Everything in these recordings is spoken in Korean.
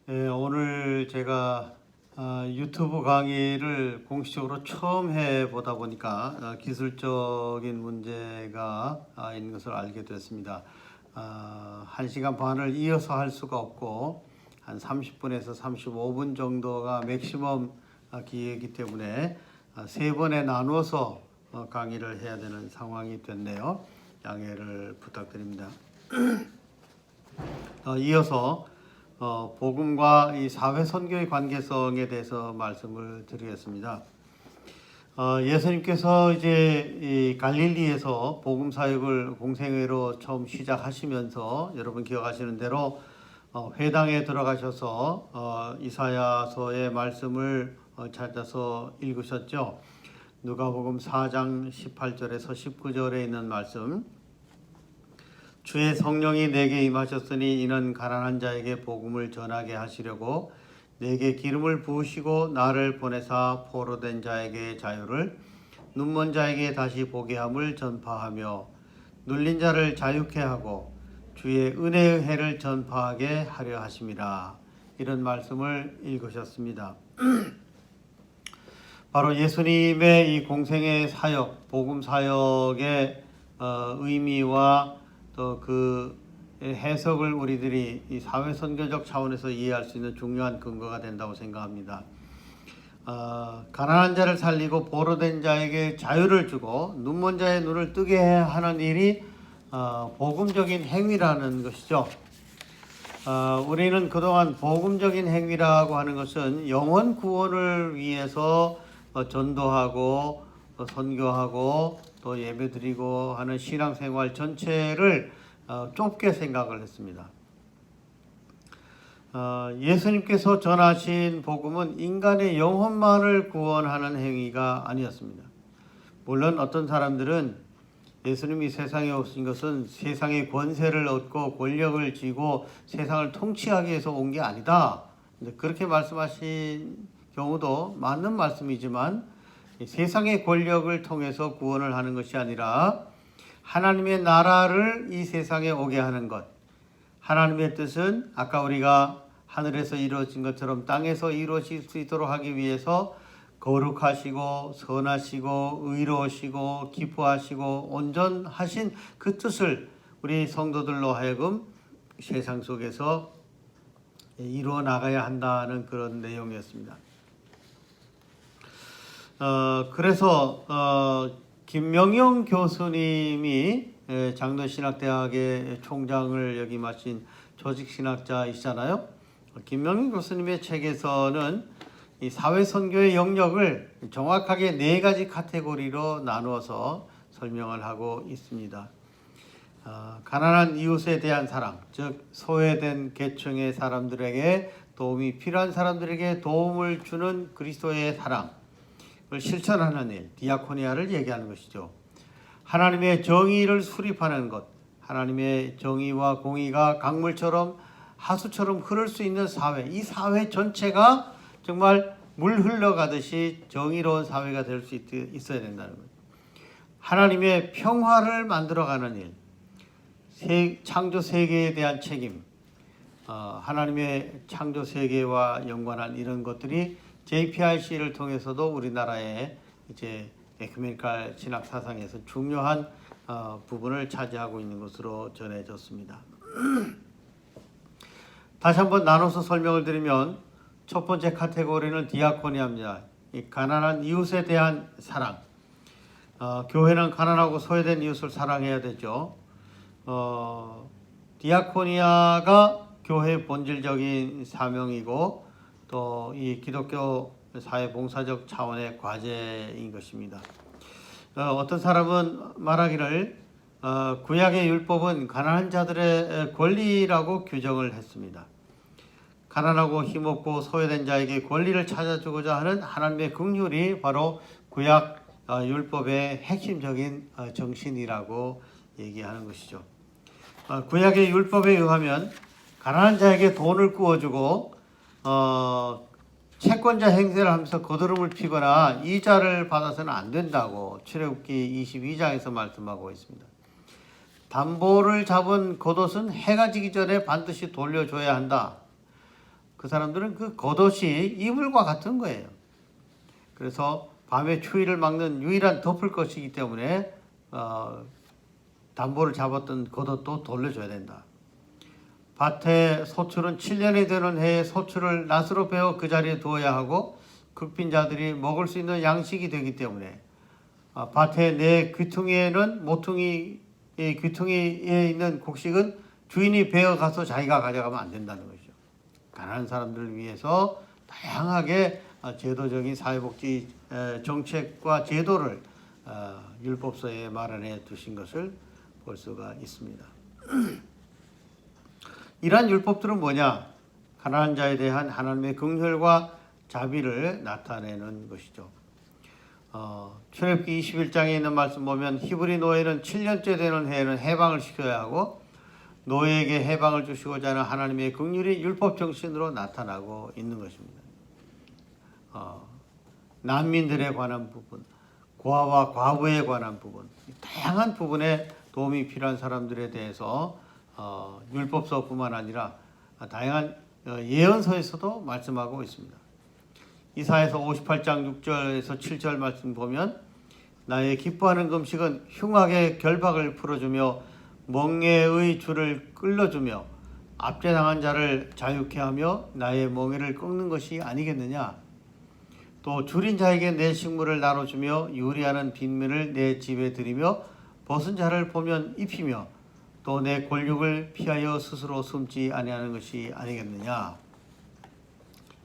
오늘 제가 유튜브 강의를 공식적으로 처음 해보다 보니까 기술적인 문제가 있는 것을 알게 됐습니다. 1시간 반을 이어서 할 수가 없고 한 30분에서 35분 정도가 맥시멈 기회이기 때문에 3번에 나누어서 강의를 해야 되는 상황이 됐네요. 양해를 부탁드립니다. 이어서 복음과 이 사회 선교의 관계성에 대해서 말씀을 드리겠습니다. 예수님께서 이제 이 갈릴리에서 복음 사역을 공생애로 처음 시작하시면서 여러분 기억하시는 대로 회당에 들어가셔서 이사야서의 말씀을 찾아서 읽으셨죠. 누가복음 4장 18절에서 19절에 있는 말씀. 주의 성령이 내게 임하셨으니 이는 가난한 자에게 복음을 전하게 하시려고 내게 기름을 부으시고 나를 보내사 포로된 자에게 자유를 눈먼 자에게 다시 보게 함을 전파하며 눌린 자를 자유케 하고 주의 은혜의 해를 전파하게 하려 하심이라. 이런 말씀을 읽으셨습니다. 바로 예수님의 이 공생의 사역, 복음 사역의 의미와 또 그 해석을 우리들이 이 사회 선교적 차원에서 이해할 수 있는 중요한 근거가 된다고 생각합니다. 가난한 자를 살리고 포로된 자에게 자유를 주고 눈먼 자의 눈을 뜨게 하는 일이 복음적인 행위라는 것이죠. 우리는 그동안 복음적인 행위라고 하는 것은 영혼 구원을 위해서 전도하고 선교하고 또 예배드리고 하는 신앙생활 전체를 좁게 생각을 했습니다. 예수님께서 전하신 복음은 인간의 영혼만을 구원하는 행위가 아니었습니다. 물론 어떤 사람들은 예수님이 세상에 오신 것은 세상의 권세를 얻고 권력을 쥐고 세상을 통치하기 위해서 온 게 아니다. 그렇게 말씀하신 경우도 맞는 말씀이지만 세상의 권력을 통해서 구원을 하는 것이 아니라 하나님의 나라를 이 세상에 오게 하는 것. 하나님의 뜻은 아까 우리가 하늘에서 이루어진 것처럼 땅에서 이루어질 수 있도록 하기 위해서 거룩하시고 선하시고 의로우시고 기뻐하시고 온전하신 그 뜻을 우리 성도들로 하여금 세상 속에서 이루어 나가야 한다는 그런 내용이었습니다. 그래서 김명영 교수님이 장로신학대학의 총장을 역임하신 조직신학자이시잖아요. 김명영 교수님의 책에서는 이 사회선교의 영역을 정확하게 4가지 카테고리로 나누어서 설명을 하고 있습니다. 가난한 이웃에 대한 사랑, 즉 소외된 계층의 사람들에게 도움이 필요한 사람들에게 도움을 주는 그리스도의 사랑을 실천하는 일, 디아코니아를 얘기하는 것이죠. 하나님의 정의를 수립하는 것, 하나님의 정의와 공의가 강물처럼 하수처럼 흐를 수 있는 사회, 이 사회 전체가 정말 물 흘러가듯이 정의로운 사회가 될 수 있어야 된다는 거예요. 하나님의 평화를 만들어가는 일, 창조 세계에 대한 책임, 하나님의 창조 세계와 연관한 이런 것들이 JPIC를 통해서도 우리나라의 이제 에큐메니칼 신학 사상에서 중요한 부분을 차지하고 있는 것으로 전해졌습니다. 다시 한번 나눠서 설명을 드리면 첫 번째 카테고리는 디아코니아입니다. 이 가난한 이웃에 대한 사랑. 교회는 가난하고 소외된 이웃을 사랑해야 되죠. 디아코니아가 교회의 본질적인 사명이고 또 이 기독교 사회 봉사적 차원의 과제인 것입니다. 어떤 사람은 말하기를 구약의 율법은 가난한 자들의 권리라고 규정을 했습니다. 가난하고 힘없고 소외된 자에게 권리를 찾아주고자 하는 하나님의 긍휼이 바로 구약 율법의 핵심적인 정신이라고 얘기하는 것이죠. 구약의 율법에 의하면 가난한 자에게 돈을 구워주고 채권자 행세를 하면서 거두름을 피거나 이자를 받아서는 안 된다고 출애굽기 22장에서 말씀하고 있습니다. 담보를 잡은 겉옷은 해가 지기 전에 반드시 돌려줘야 한다. 그 그 사람들은 그 겉옷이 이불과 같은 거예요. 그래서 밤의 추위를 막는 유일한 덮을 것이기 때문에 담보를 잡았던 겉옷도 돌려줘야 된다. 밭에 소출은 7년이 되는 해에 소출을 낫으로 베어 그 자리에 두어야 하고 극빈자들이 먹을 수 있는 양식이 되기 때문에 밭의 내 귀퉁이에는 모퉁이 귀퉁이에 있는 곡식은 주인이 베어 가서 자기가 가져가면 안 된다는 것이죠. 가난한 사람들을 위해서 다양하게 제도적인 사회복지 정책과 제도를 율법서에 마련해 두신 것을 볼 수가 있습니다. 이러한 율법들은 뭐냐? 가난한 자에 대한 하나님의 긍휼과 자비를 나타내는 것이죠. 출애굽기 21장에 있는 말씀 보면 히브리 노예는 7년째 되는 해에는 해방을 시켜야 하고 노예에게 해방을 주시고자 하는 하나님의 긍휼이 율법 정신으로 나타나고 있는 것입니다. 난민들에 관한 부분, 고아와 과부에 관한 부분, 다양한 부분에 도움이 필요한 사람들에 대해서 율법서뿐만 아니라 다양한 예언서에서도 말씀하고 있습니다. 이사야서 58장 6절에서 7절 말씀 보면 나의 기뻐하는 금식은 흉악의 결박을 풀어주며 멍에의 줄을 끌어주며 압제당한 자를 자유케 하며 나의 멍에를 꺾는 것이 아니겠느냐. 또 줄인 자에게 내 식물을 나눠주며 유리하는 빈민을 내 집에 들이며 벗은 자를 보면 입히며 또 내 권력을 피하여 스스로 숨지 아니하는 것이 아니겠느냐.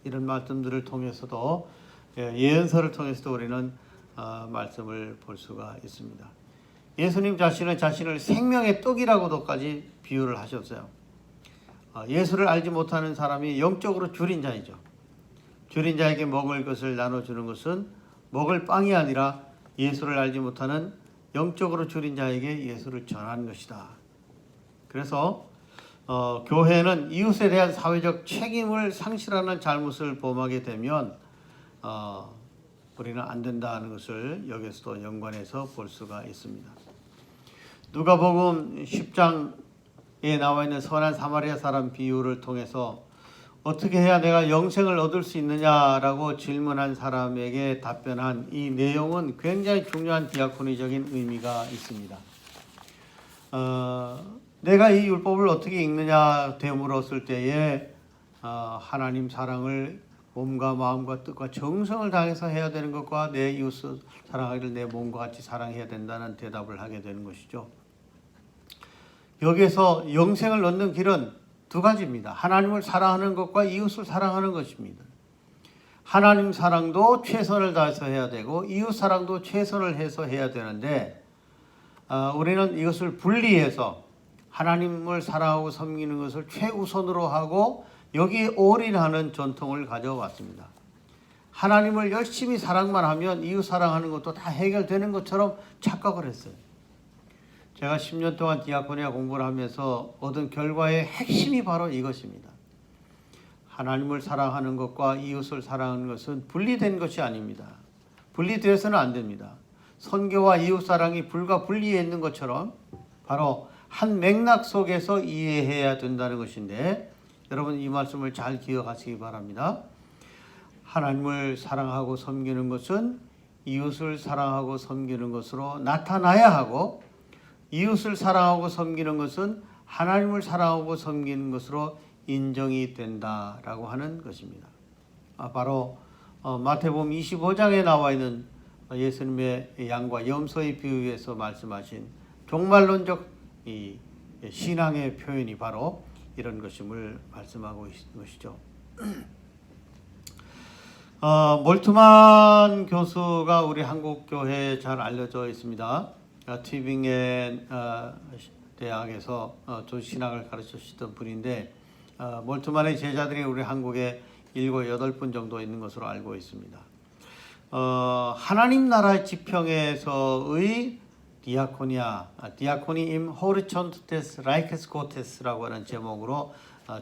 이런 말씀들을 통해서도 예언서를 통해서도 우리는 말씀을 볼 수가 있습니다. 예수님 자신은 자신을 생명의 떡이라고도까지 비유를 하셨어요. 예수를 알지 못하는 사람이 영적으로 줄인 자이죠. 줄인 자에게 먹을 것을 나눠주는 것은 먹을 빵이 아니라 예수를 알지 못하는 영적으로 줄인 자에게 예수를 전하는 것이다. 그래서 교회는 이웃에 대한 사회적 책임을 상실하는 잘못을 범하게 되면 우리는 안 된다는 것을 여기서도 연관해서 볼 수가 있습니다. 누가복음 10장에 나와 있는 선한 사마리아 사람 비유를 통해서 어떻게 해야 내가 영생을 얻을 수 있느냐라고 질문한 사람에게 답변한 이 내용은 굉장히 중요한 디아코니적인 의미가 있습니다. 내가 이 율법을 어떻게 읽느냐 되물었을 때에 하나님 사랑을 몸과 마음과 뜻과 정성을 다해서 해야 되는 것과 내 이웃을 사랑하기를 내 몸과 같이 사랑해야 된다는 대답을 하게 되는 것이죠. 여기에서 영생을 얻는 길은 두 가지입니다. 하나님을 사랑하는 것과 이웃을 사랑하는 것입니다. 하나님 사랑도 최선을 다해서 해야 되고 이웃 사랑도 최선을 해서 해야 되는데 우리는 이것을 분리해서 하나님을 사랑하고 섬기는 것을 최우선으로 하고 여기에 올인하는 전통을 가져왔습니다. 하나님을 열심히 사랑만 하면 이웃 사랑하는 것도 다 해결되는 것처럼 착각을 했어요. 제가 10년 동안 디아코니아 공부를 하면서 얻은 결과의 핵심이 바로 이것입니다. 하나님을 사랑하는 것과 이웃을 사랑하는 것은 분리된 것이 아닙니다. 분리되어서는 안 됩니다. 선교와 이웃 사랑이 불과 분리해 있는 것처럼 바로 한 맥락 속에서 이해해야 된다는 것인데 여러분 이 말씀을 잘 기억하시기 바랍니다. 하나님을 사랑하고 섬기는 것은 이웃을 사랑하고 섬기는 것으로 나타나야 하고 이웃을 사랑하고 섬기는 것은 하나님을 사랑하고 섬기는 것으로 인정이 된다라고 하는 것입니다. 바로 마태복음 25장에 나와 있는 예수님의 양과 염소의 비유에서 말씀하신 종말론적 이 신앙의 표현이 바로 이런 것임을 말씀하고 있는 것이죠. 몰트만 교수가 우리 한국 교회에 잘 알려져 있습니다. 튜빙겐 대학에서 조신학을 가르치시던 분인데 몰트만의 제자들이 우리 한국에 7, 8분 정도 있는 것으로 알고 있습니다. 하나님 나라의 지평에서의 디아코니 임 호리촌테스 라이케스 고테스라고 하는 제목으로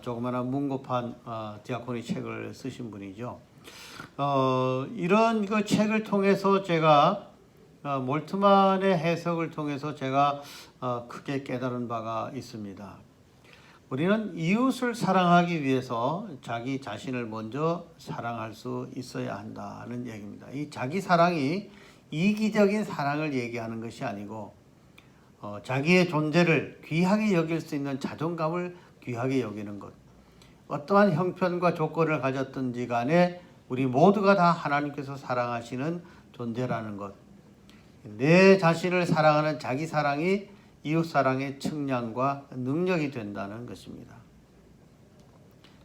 조그마한 문고판 디아코니 책을 쓰신 분이죠. 이런 그 책을 통해서 제가 몰트만의 해석을 통해서 제가 크게 깨달은 바가 있습니다. 우리는 이웃을 사랑하기 위해서 자기 자신을 먼저 사랑할 수 있어야 한다는 얘기입니다. 이 자기 사랑이 이기적인 사랑을 얘기하는 것이 아니고 자기의 존재를 귀하게 여길 수 있는 자존감을 귀하게 여기는 것. 어떠한 형편과 조건을 가졌든지 간에 우리 모두가 다 하나님께서 사랑하시는 존재라는 것. 내 자신을 사랑하는 자기 사랑이 이웃 사랑의 측량과 능력이 된다는 것입니다.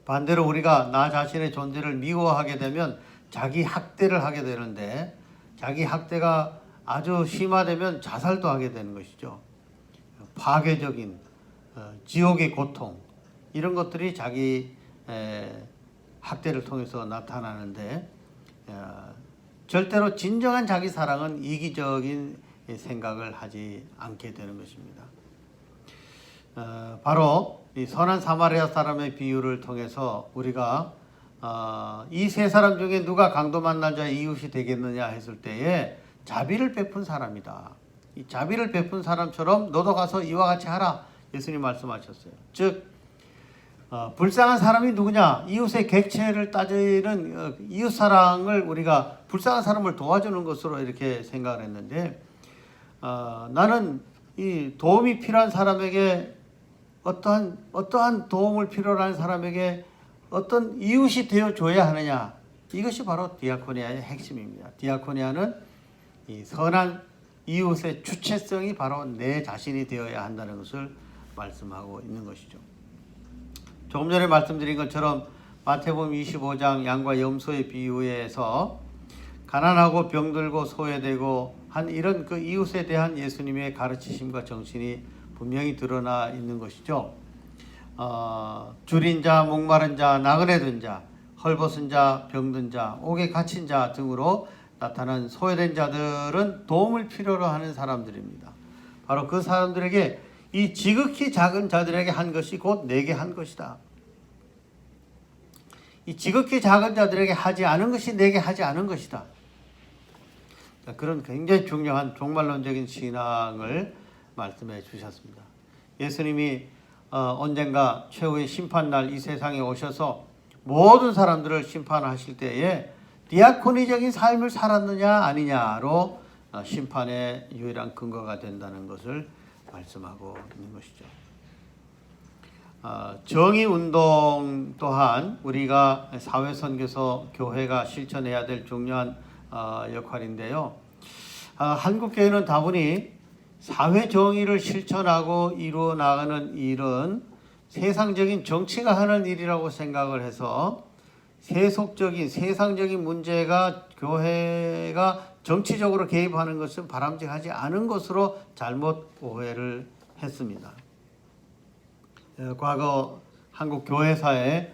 반대로 우리가 나 자신의 존재를 미워하게 되면 자기 학대를 하게 되는데 자기 학대가 아주 심화되면 자살도 하게 되는 것이죠. 파괴적인 지옥의 고통 이런 것들이 자기 학대를 통해서 나타나는데 절대로 진정한 자기 사랑은 이기적인 생각을 하지 않게 되는 것입니다. 바로 이 선한 사마리아 사람의 비유를 통해서 우리가 이 세 사람 중에 누가 강도 만난 자의 이웃이 되겠느냐 했을 때에 자비를 베푼 사람이다. 이 자비를 베푼 사람처럼 너도 가서 이와 같이 하라. 예수님 말씀하셨어요. 즉 불쌍한 사람이 누구냐? 이웃의 객체를 따지는 이웃 사랑을 우리가 불쌍한 사람을 도와주는 것으로 이렇게 생각을 했는데 나는 이 도움이 필요한 사람에게 어떠한 도움을 필요로 하는 사람에게 어떤 이웃이 되어줘야 하느냐. 이것이 바로 디아코니아의 핵심입니다. 디아코니아는 이 선한 이웃의 주체성이 바로 내 자신이 되어야 한다는 것을 말씀하고 있는 것이죠. 조금 전에 말씀드린 것처럼 마태복음 25장 양과 염소의 비유에서 가난하고 병들고 소외되고 한 이런 그 이웃에 대한 예수님의 가르치심과 정신이 분명히 드러나 있는 것이죠. 줄인 자, 목마른 자, 나그네 든 자, 헐벗은 자, 병든 자, 옥에 갇힌 자 등으로 나타난 소외된 자들은 도움을 필요로 하는 사람들입니다. 바로 그 사람들에게 이 지극히 작은 자들에게 한 것이 곧 내게 한 것이다. 이 지극히 작은 자들에게 하지 않은 것이 내게 하지 않은 것이다. 그런 굉장히 중요한 종말론적인 신앙을 말씀해 주셨습니다. 예수님이 언젠가 최후의 심판날 이 세상에 오셔서 모든 사람들을 심판하실 때에 디아코니적인 삶을 살았느냐 아니냐로 심판의 유일한 근거가 된다는 것을 말씀하고 있는 것이죠. 정의운동 또한 우리가 사회선교서 교회가 실천해야 될 중요한 역할인데요. 한국교회는 다분히 사회정의를 실천하고 이루어 나가는 일은 세상적인 정치가 하는 일이라고 생각을 해서 세상적인 문제가 교회가 정치적으로 개입하는 것은 바람직하지 않은 것으로 잘못 오해를 했습니다. 과거 한국 교회사에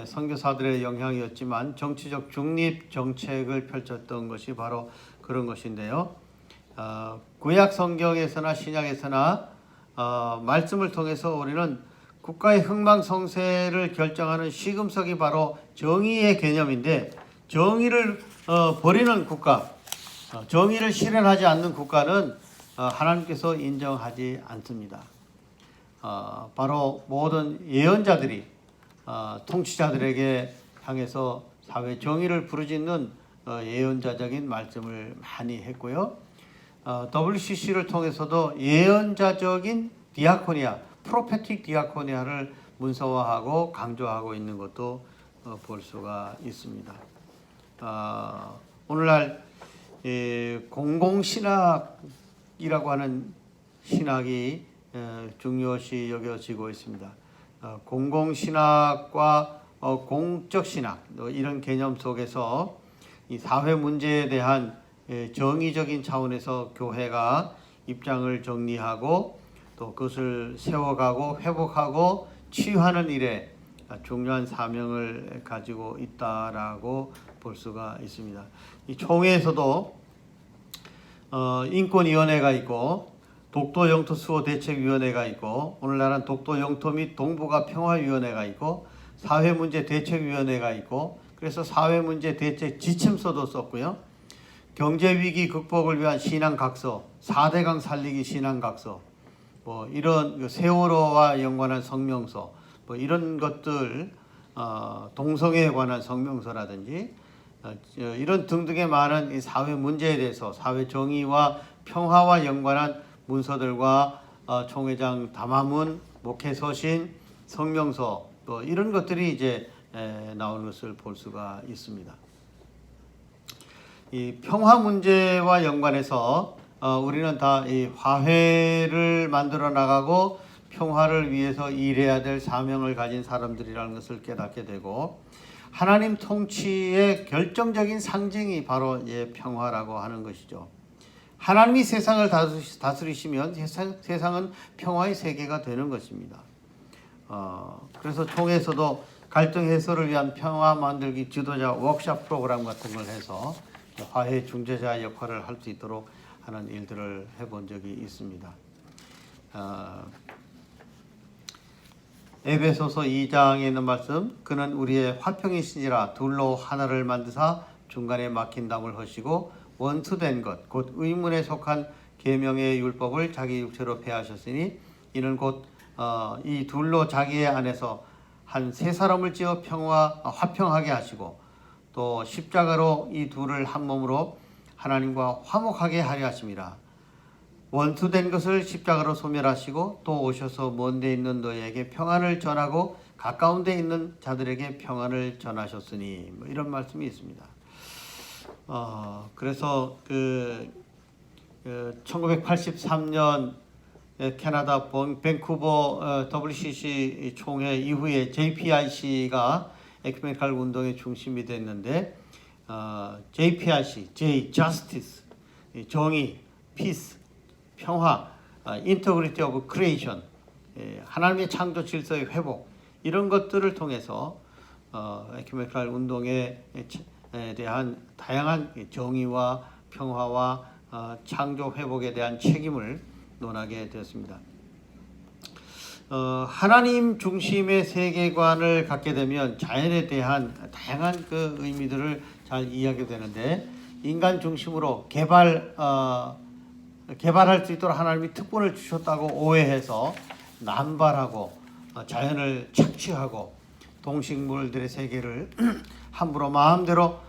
선교사들의 영향이었지만 정치적 중립 정책을 펼쳤던 것이 바로 그런 것인데요. 구약 성경에서나 신약에서나 말씀을 통해서 우리는 국가의 흥망성쇠를 결정하는 시금석이 바로 정의의 개념인데 정의를 버리는 국가, 정의를 실현하지 않는 국가는 하나님께서 인정하지 않습니다. 바로 모든 예언자들이 통치자들에게 향해서 사회 정의를 부르짖는 예언자적인 말씀을 많이 했고요. WCC를 통해서도 예언자적인 디아코니아, 프로페틱 디아코니아를 문서화하고 강조하고 있는 것도 볼 수가 있습니다. 오늘날 공공신학이라고 하는 신학이 중요시 여겨지고 있습니다. 공공신학과 공적신학 이런 개념 속에서 이 사회 문제에 대한 정의적인 차원에서 교회가 입장을 정리하고 또 그것을 세워가고 회복하고 치유하는 일에 중요한 사명을 가지고 있다라고 볼 수가 있습니다. 이 총회에서도 인권위원회가 있고 독도 영토 수호 대책위원회가 있고 오늘날은 독도 영토 및 동북아 평화위원회가 있고 사회문제 대책위원회가 있고 그래서 사회문제 대책 지침서도 썼고요. 경제위기 극복을 위한 신앙각서, 4대강 살리기 신앙각서, 이런 세월호와 연관한 성명서, 뭐 이런 것들, 동성애에 관한 성명서라든지 이런 등등의 많은 이 사회 문제에 대해서 사회 정의와 평화와 연관한 문서들과 총회장 담화문, 목회 서신, 성명서 뭐 이런 것들이 이제 나오는 것을 볼 수가 있습니다. 이 평화 문제와 연관해서 우리는 다 이 화해를 만들어 나가고 평화를 위해서 일해야 될 사명을 가진 사람들이라는 것을 깨닫게 되고, 하나님 통치의 결정적인 상징이 바로 평화라고 하는 것이죠. 하나님이 세상을 다스리시면 세상은 평화의 세계가 되는 것입니다. 그래서 총회에서도 갈등 해소를 위한 평화 만들기 지도자 워크숍 프로그램 같은 걸 해서 화해 중재자 역할을 할 수 있도록 하는 일들을 해본 적이 있습니다. 에베소서 2장에 있는 말씀, 그는 우리의 화평이시니라 둘로 하나를 만드사 중간에 막힌 담을 허시고 원수된 것 곧 의문에 속한 계명의 율법을 자기 육체로 폐하셨으니 이는 곧 이 둘로 자기의 안에서 한 세 사람을 지어 화평하게 하시고 또 십자가로 이 둘을 한 몸으로 하나님과 화목하게 하려 하심이라. 원수된 것을 십자가로 소멸하시고 또 오셔서 먼 데 있는 너희에게 평안을 전하고 가까운 데 있는 자들에게 평안을 전하셨으니, 뭐 이런 말씀이 있습니다. 그래서 1983년 캐나다 밴쿠버 WCC 총회 이후에 JPIC가 에큐메니컬 운동의 중심이 됐는데, JPIC, J, Justice, 정의, Peace, 평화, Integrity of Creation, 하나님의 창조 질서의 회복, 이런 것들을 통해서 에큐메니컬 운동에 대한 다양한 정의와 평화와 창조 회복에 대한 책임을 논하게 되었습니다. 하나님 중심의 세계관을 갖게 되면 자연에 대한 다양한 그 의미들을 잘 이해하게 되는데, 인간 중심으로 개발할 수 있도록 하나님이 특권을 주셨다고 오해해서 남발하고 자연을 착취하고 동식물들의 세계를 함부로 마음대로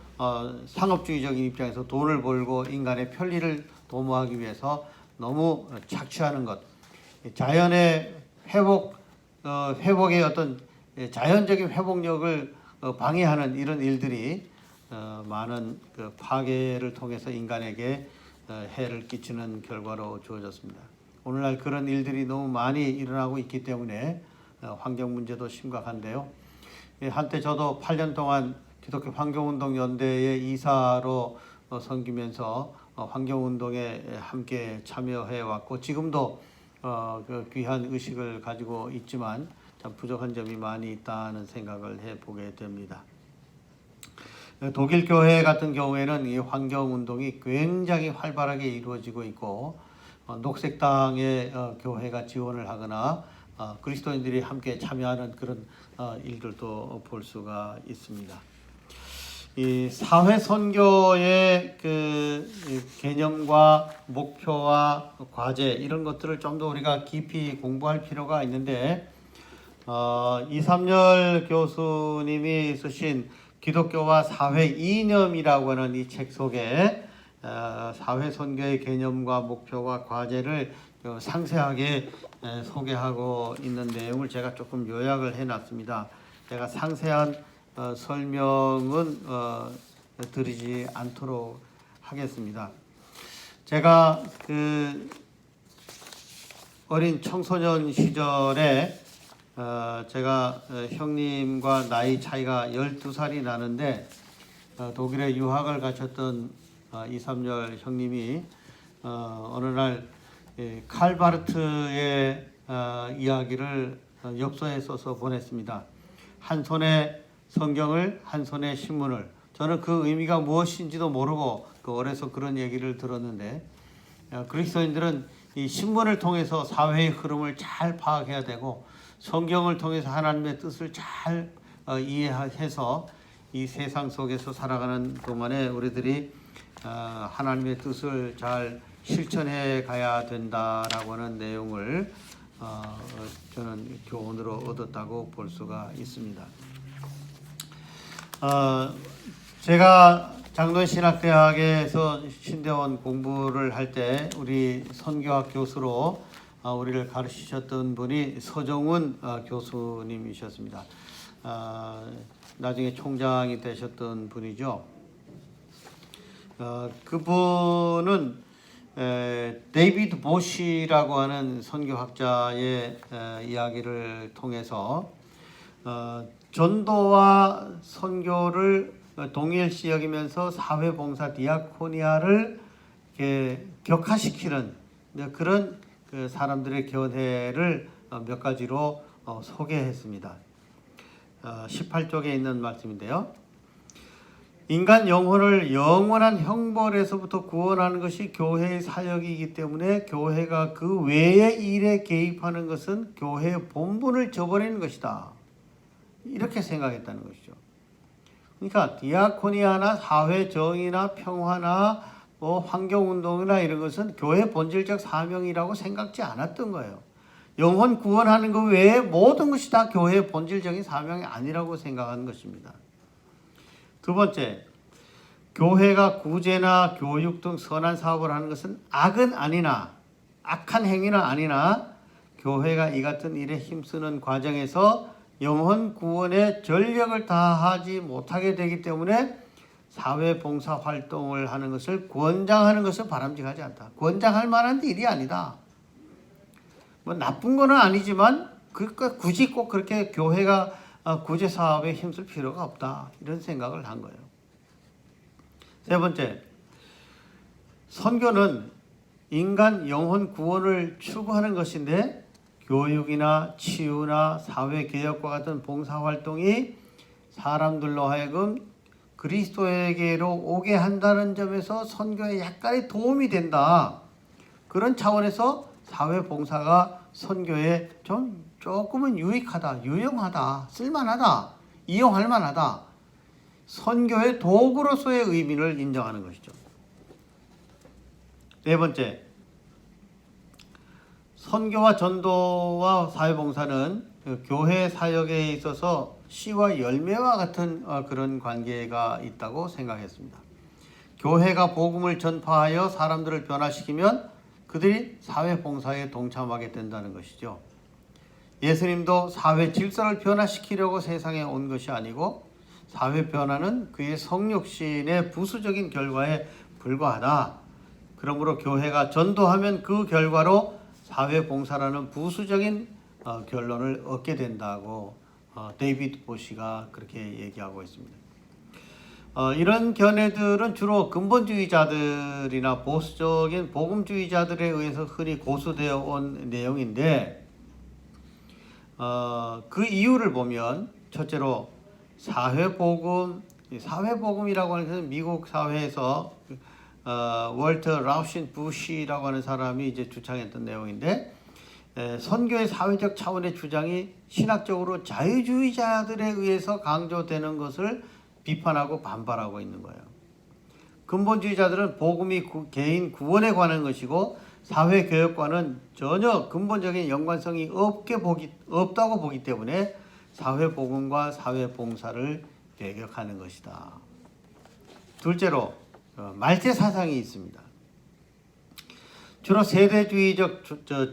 상업주의적인 입장에서 돈을 벌고 인간의 편리를 도모하기 위해서 너무 착취하는 것, 자연의 회복의 어떤 자연적인 회복력을 방해하는 이런 일들이 많은 그 파괴를 통해서 인간에게 해를 끼치는 결과로 주어졌습니다. 오늘날 그런 일들이 너무 많이 일어나고 있기 때문에 환경 문제도 심각한데요. 한때 저도 8년 동안 기독교 환경운동연대의 이사로 섬기면서 환경운동에 함께 참여해 왔고, 지금도 그 귀한 의식을 가지고 있지만 참 부족한 점이 많이 있다는 생각을 해보게 됩니다. 독일 교회 같은 경우에는 이 환경운동이 굉장히 활발하게 이루어지고 있고, 녹색당의 교회가 지원을 하거나 그리스도인들이 함께 참여하는 그런 일들도 볼 수가 있습니다. 이 사회 선교의 그 개념과 목표와 과제, 이런 것들을 좀 더 우리가 깊이 공부할 필요가 있는데, 이삼열 교수님이 쓰신 기독교와 사회 이념이라고 하는 이 책 속에 사회 선교의 개념과 목표와 과제를 상세하게 소개하고 있는 내용을 제가 조금 요약을 해놨습니다. 제가 상세한 설명은 드리지 않도록 하겠습니다. 제가 그 어린 청소년 시절에 제가 형님과 나이 차이가 12살이 나는데, 독일에 유학을 가셨던 이삼열 형님이 어느 날 칼바르트의 이야기를 엽서에 써서 보냈습니다. 한 손에 성경을, 한 손에 신문을. 저는 그 의미가 무엇인지도 모르고 어려서 그런 얘기를 들었는데, 그리스도인들은 이 신문을 통해서 사회의 흐름을 잘 파악해야 되고, 성경을 통해서 하나님의 뜻을 잘 이해해서 이 세상 속에서 살아가는 동안에 우리들이 하나님의 뜻을 잘 실천해 가야 된다라고 하는 내용을 저는 교훈으로 얻었다고 볼 수가 있습니다. 제가 장로신학대학에서 신대원 공부를 할 때 우리 선교학 교수로 우리를 가르치셨던 분이 서정훈 교수님이셨습니다. 나중에 총장이 되셨던 분이죠. 그분은 데이비드 보시라고 하는 선교학자의 이야기를 통해서 전도와 선교를 동일시 여기면서 사회봉사 디아코니아를 격화시키는 그런 그 사람들의 견해를 몇 가지로 소개했습니다. 18쪽에 있는 말씀인데요. 인간 영혼을 영원한 형벌에서부터 구원하는 것이 교회의 사역이기 때문에 교회가 그 외의 일에 개입하는 것은 교회의 본분을 저버리는 것이다. 이렇게 생각했다는 것이죠. 그러니까 디아코니아나 사회 정의나 평화나 환경운동이나 이런 것은 교회의 본질적 사명이라고 생각지 않았던 거예요. 영혼 구원하는 것 외에 모든 것이 다 교회의 본질적인 사명이 아니라고 생각하는 것입니다. 두 번째, 교회가 구제나 교육 등 선한 사업을 하는 것은 악은 아니나 악한 행위는 아니나 교회가 이 같은 일에 힘쓰는 과정에서 영혼 구원에 전력을 다하지 못하게 되기 때문에 사회봉사 활동을 하는 것을 권장하는 것은 바람직하지 않다. 권장할 만한 일이 아니다. 뭐 나쁜 거는 아니지만 굳이 꼭 그렇게 교회가 구제 사업에 힘쓸 필요가 없다. 이런 생각을 한 거예요. 세 번째, 선교는 인간 영혼 구원을 추구하는 것인데 교육이나 치유나 사회개혁과 같은 봉사활동이 사람들로 하여금 그리스도에게로 오게 한다는 점에서 선교에 약간의 도움이 된다. 그런 차원에서 사회봉사가 선교에 조금은 유익하다, 유용하다, 쓸만하다, 이용할 만하다. 선교의 도구로서의 의미를 인정하는 것이죠. 네 번째, 선교와 전도와 사회봉사는 교회 사역에 있어서 씨와 열매와 같은 그런 관계가 있다고 생각했습니다. 교회가 복음을 전파하여 사람들을 변화시키면 그들이 사회봉사에 동참하게 된다는 것이죠. 예수님도 사회 질서를 변화시키려고 세상에 온 것이 아니고 사회 변화는 그의 성육신의 부수적인 결과에 불과하다. 그러므로 교회가 전도하면 그 결과로 사회봉사라는 부수적인 결론을 얻게 된다고 데이비드 보시가 그렇게 얘기하고 있습니다. 이런 견해들은 주로 근본주의자들이나 보수적인 복음주의자들에 의해서 흔히 고수되어 온 내용인데 그 이유를 보면 첫째로 사회복음이라고 하는 것은 미국 사회에서 월터 라우신 부시라고 하는 사람이 이제 주창했던 내용인데 선교의 사회적 차원의 주장이 신학적으로 자유주의자들에 의해서 강조되는 것을 비판하고 반발하고 있는 거예요. 근본주의자들은 복음이 개인 구원에 관한 것이고 사회교역과는 전혀 근본적인 연관성이 없다고 보기 때문에 사회복음과 사회봉사를 배격하는 것이다. 둘째로 말세 사상이 있습니다. 주로 세대주의적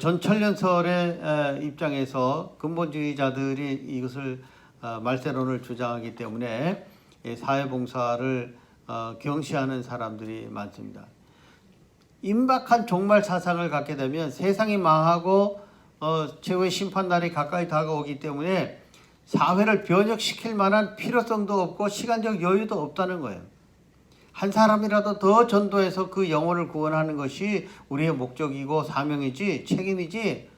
전천년설의 입장에서 근본주의자들이 이것을 말세론을 주장하기 때문에 사회봉사를 경시하는 사람들이 많습니다. 임박한 종말 사상을 갖게 되면 세상이 망하고 최후의 심판날이 가까이 다가오기 때문에 사회를 변혁시킬 만한 필요성도 없고 시간적 여유도 없다는 거예요. 한 사람이라도 더 전도해서 그 영혼을 구원하는 것이 우리의 목적이고 사명이지 책임이지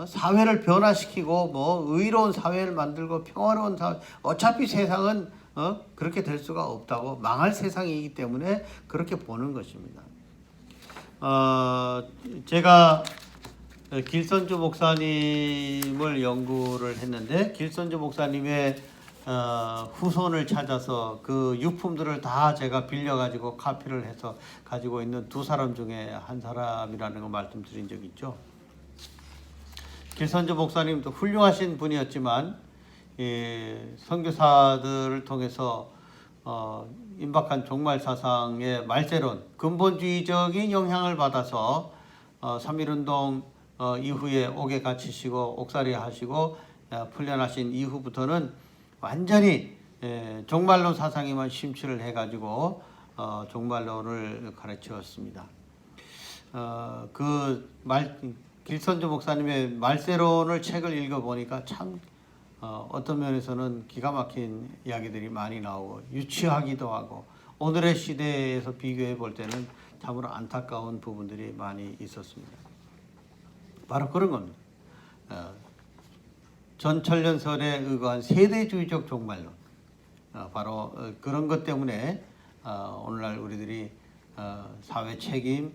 사회를 변화시키고 의로운 사회를 만들고 평화로운 사회 어차피 세상은 그렇게 될 수가 없다고 망할 세상이기 때문에 그렇게 보는 것입니다. 제가 길선주 목사님을 연구를 했는데 길선주 목사님의 후손을 찾아서 그 유품들을 다 제가 빌려가지고 카피를 해서 가지고 있는 두 사람 중에 한 사람이라는 거 말씀드린 적 있죠. 길선주 목사님도 훌륭하신 분이었지만 선교사들을 통해서 임박한 종말 사상의 말세론, 근본주의적인 영향을 받아서 3.1운동 이후에 옥에 갇히시고 옥살이 하시고 풀려나신 이후부터는 완전히 종말론 사상에만 심취를 해가지고 종말론을 가르쳤습니다. 길선주 목사님의 말세론을 책을 읽어보니까 참 어떤 면에서는 기가 막힌 이야기들이 많이 나오고 유치하기도 하고 오늘의 시대에서 비교해 볼 때는 참으로 안타까운 부분들이 많이 있었습니다. 바로 그런 겁니다. 전천년설에 의거한 세대주의적 종말론, 바로 그런 것 때문에 오늘날 우리들이 사회 책임,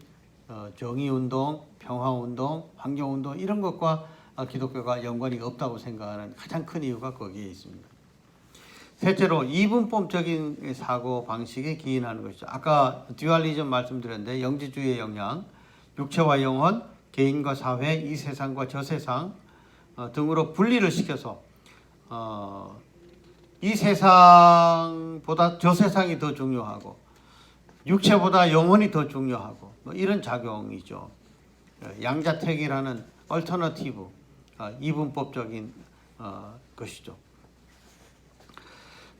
정의운동, 평화운동, 환경운동 이런 것과 기독교가 연관이 없다고 생각하는 가장 큰 이유가 거기에 있습니다. 셋째로 이분법적인 사고 방식에 기인하는 것이죠. 아까 듀얼리즘 말씀드렸는데 영지주의의 영향, 육체와 영혼, 개인과 사회, 이 세상과 저 세상 등으로 분리를 시켜서 이 세상보다 저 세상이 더 중요하고 육체보다 영혼이 더 중요하고 뭐 이런 작용이죠. 양자택일하는 얼터너티브 이분법적인 것이죠.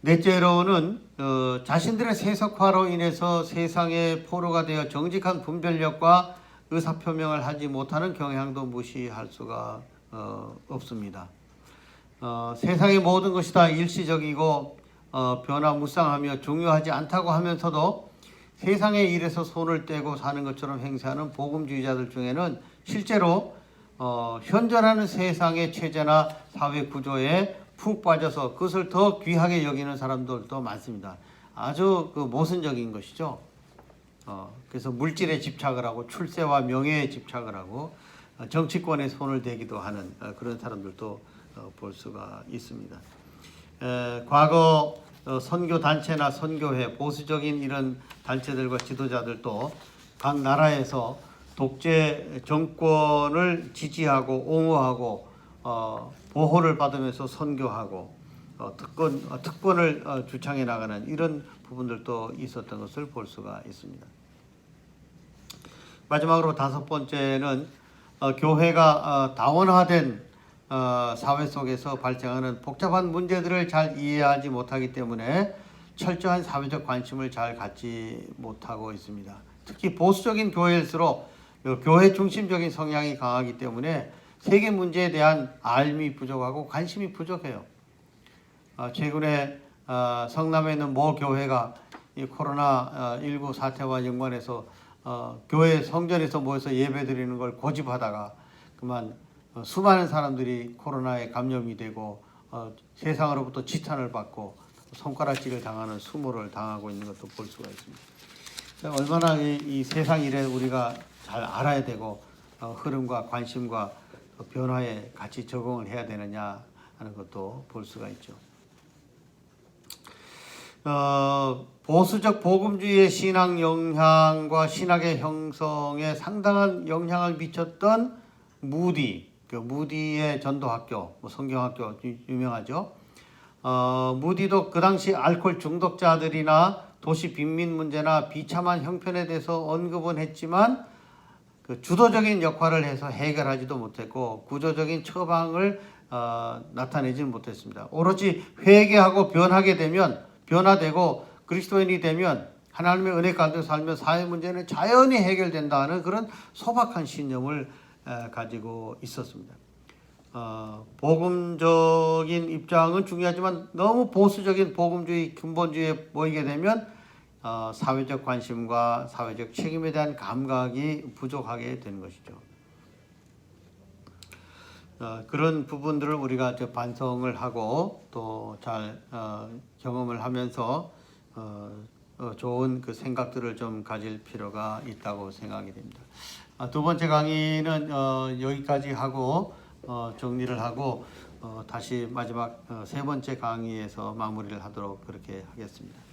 넷째로는 자신들의 세속화로 인해서 세상의 포로가 되어 정직한 분별력과 의사표명을 하지 못하는 경향도 무시할 수가 없습니다. 세상의 모든 것이 다 일시적이고 변화무쌍하며 중요하지 않다고 하면서도 세상의 일에서 손을 떼고 사는 것처럼 행세하는 복음주의자들 중에는 실제로 현존하는 세상의 체제나 사회 구조에 푹 빠져서 그것을 더 귀하게 여기는 사람들도 많습니다. 아주 모순적인 것이죠. 그래서 물질에 집착을 하고 출세와 명예에 집착을 하고 정치권에 손을 대기도 하는 그런 사람들도 볼 수가 있습니다. 과거 선교 단체나 선교회, 보수적인 이런 단체들과 지도자들도 각 나라에서 독재 정권을 지지하고 옹호하고 보호를 받으면서 선교하고 특권을 주창해 나가는 이런 부분들도 있었던 것을 볼 수가 있습니다. 마지막으로 다섯 번째는 교회가 다원화된 사회 속에서 발생하는 복잡한 문제들을 잘 이해하지 못하기 때문에 철저한 사회적 관심을 잘 갖지 못하고 있습니다. 특히 보수적인 교회일수록 교회 중심적인 성향이 강하기 때문에 세계 문제에 대한 알미 부족하고 관심이 부족해요. 최근에 성남에 있는 모 교회가 이 코로나19 사태와 연관해서 교회 성전에서 모여서 예배드리는 걸 고집하다가 그만 수많은 사람들이 코로나에 감염이 되고 세상으로부터 지탄을 받고 손가락질을 당하는 수모를 당하고 있는 것도 볼 수가 있습니다. 얼마나 이 세상 일에 우리가 잘 알아야 되고 흐름과 관심과 변화에 같이 적응을 해야 되느냐 하는 것도 볼 수가 있죠. 보수적 복음주의의 신앙 영향과 신학의 형성에 상당한 영향을 미쳤던 무디의 전도학교, 성경학교 유명하죠. 무디도 그 당시 알코올 중독자들이나 도시 빈민 문제나 비참한 형편에 대해서 언급은 했지만 주도적인 역할을 해서 해결하지도 못했고 구조적인 처방을 나타내지는 못했습니다. 오로지 회개하고 변화되고 그리스도인이 되면 하나님의 은혜 가운데 살면 사회 문제는 자연히 해결된다는 그런 소박한 신념을 가지고 있었습니다. 복음적인 입장은 중요하지만 너무 보수적인 복음주의, 근본주의에 모이게 되면 사회적 관심과 사회적 책임에 대한 감각이 부족하게 되는 것이죠. 그런 부분들을 우리가 반성을 하고 또 잘 경험을 하면서 좋은 그 생각들을 좀 가질 필요가 있다고 생각이 됩니다. 두 번째 강의는 여기까지 하고 정리를 하고 다시 마지막 세 번째 강의에서 마무리를 하도록 그렇게 하겠습니다.